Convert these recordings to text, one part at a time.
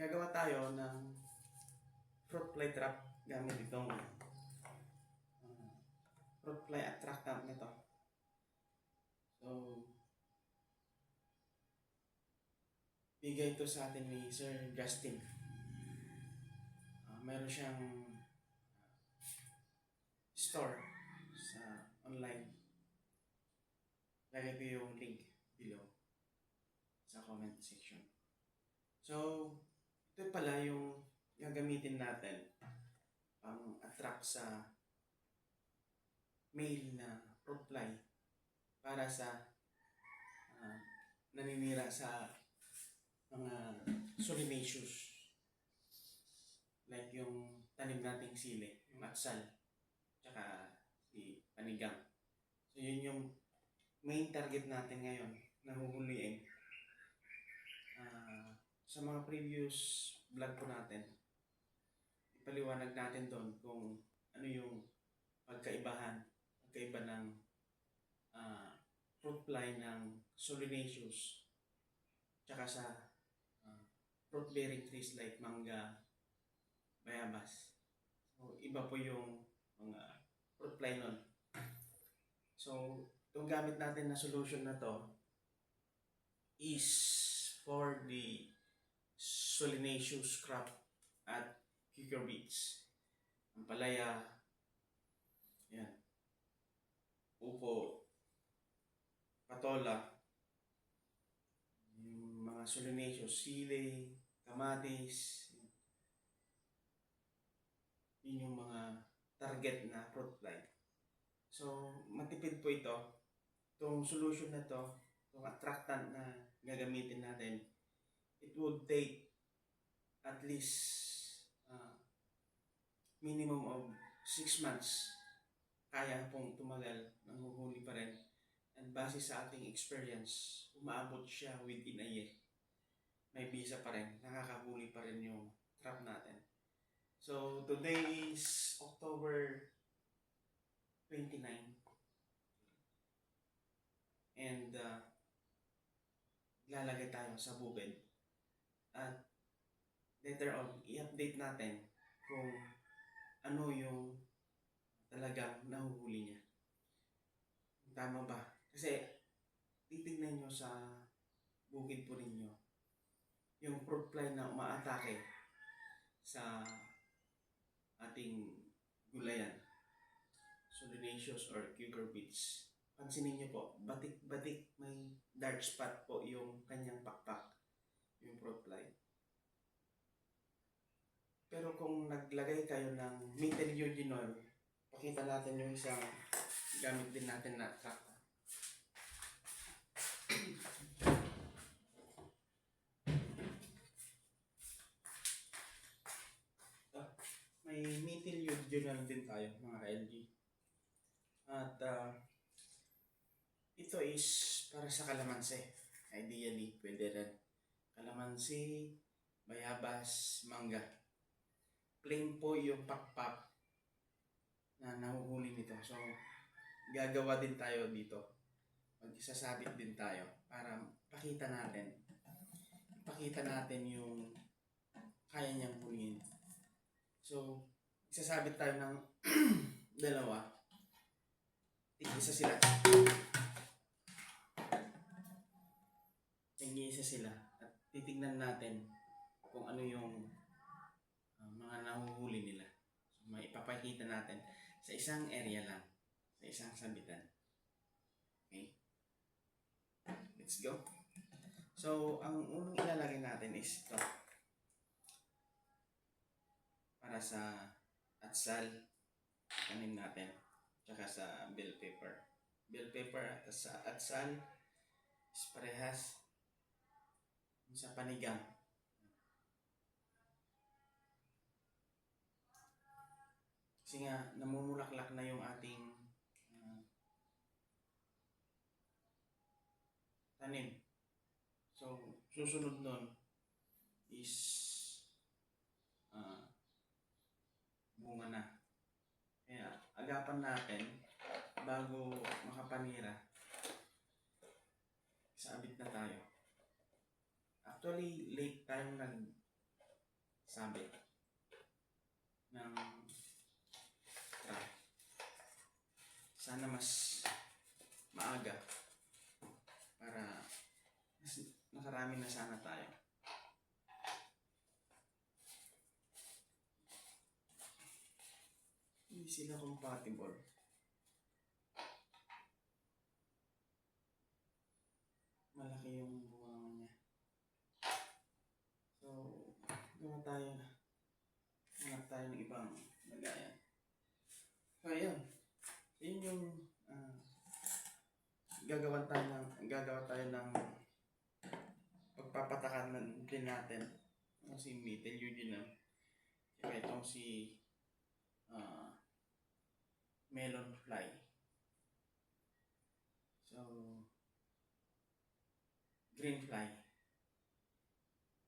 gagawa tayo ng fruit fly trap gamit itong fruit fly attractant nito. So, bigay ito sa atin ni Sir Justin. Meron siyang store sa online. Lagay ko yung link below sa comment section. So, ito pala yung gagamitin natin pang attract sa male na fruit fly para sa naninira sa mga solanaceous, like yung tanim nating sili, yung atsal, tsaka si panigang. So yun yung main target natin ngayon na huhuliin. Sa mga previous vlog po natin, ipaliwanag natin doon kung ano yung pagkaiba ng fruit fly ng solanaceous tsaka sa fruit bearing trees like mangga, bayabas. So iba po yung mga fruit fly nun. So itong gamit natin na solution na to is for the solanaceous crop at cucurbits. Ang palaya, yan, upo, patola, yung mga solanaceous, sili, kamatis, yun yung mga target na fruit fly. So, matipid po ito. Itong solution na to, itong attractant na gagamitin natin, it would take at least minimum of 6 months. Kaya pong tumagal, nanguhuli pa rin. And base sa ating experience, umaabot siya within a year. May visa pa rin, nakakahuli pa rin yung trap natin. So, today is October 29. And lalagay tayo sa bukid. At later on, i-update natin kung ano yung talagang nahuhuli niya. Tama ba? Kasi titignan nyo sa bukid po ninyo yung fruit fly na umaatake sa ating gulayan, solanaceous or cucurbits. Pansinin nyo po, batik-batik, may dark spot po yung kanyang pakpak, yung fruit fly. Pero kung naglagay kayo ng methyl eugenol, pakita natin yung isang gamit din natin na attractant. May methyl eugenol din tayo, mga LG. At ito is para sa kalamansi. Ideally, pwede rin. Kalamansi, bayabas, mangga. Plain po yung pakpak na nahuhuli nito. So, gagawa din tayo dito. Magsasabit din tayo para pakita natin. Pakita natin yung kaya niyang huliin. So, isasabit tayo ng dalawa. Tig-isa sila. Tig-isa sila. At titignan natin kung ano yung mga nahuhuli nila. So, may ipapakita natin sa isang area lang. Sa isang sabitan. Okay? Let's go. So, ang unang ilalagay natin is ito. Para sa atsal, tanim natin. Tsaka sa bell pepper. Bell pepper at sa atsal is parehas sa panigang. Kasi nga, namumulaklak na yung ating tanim. So, susunod nun is bunga na. Kaya, agapan natin bago makapanira. Sabit na tayo. Actually, late time sabit ng trap. Sana mas maaga para mas nakarami na sana tayo. Hindi sila compatible. Malaki yung bunga niya. So, gawa tayo na. Hanap tayo ng ibang lagayan. So, ayun. Yun yung gagawa tayo ng pagpapatakan din natin. Ito si Metal Eugenol. Kaya itong si Melon Fly. So, Green Fly.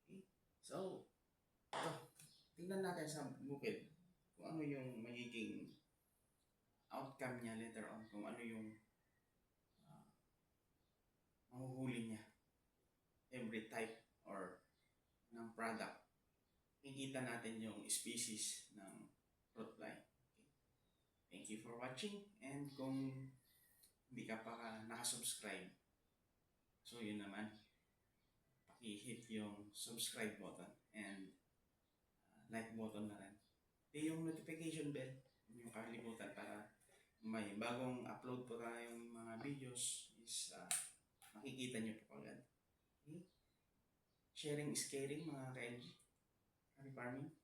Okay. So, ito. Tingnan natin sa bukid kung ano yung magiging outcome niya later on. Kung ano yung mahuhuli niya. Every type or ng product. Kikita natin yung species ng fruit fly. Okay. Thank you for watching. And kung hindi ka pa nakasubscribe, so yun naman, paki-hit yung subscribe button and like button na rin. Yung notification bell, yung kalimutan para may bagong upload po tayong mga videos is makikita nyo po agad. Okay? Sharing is caring mga ka-LG. Happy farming.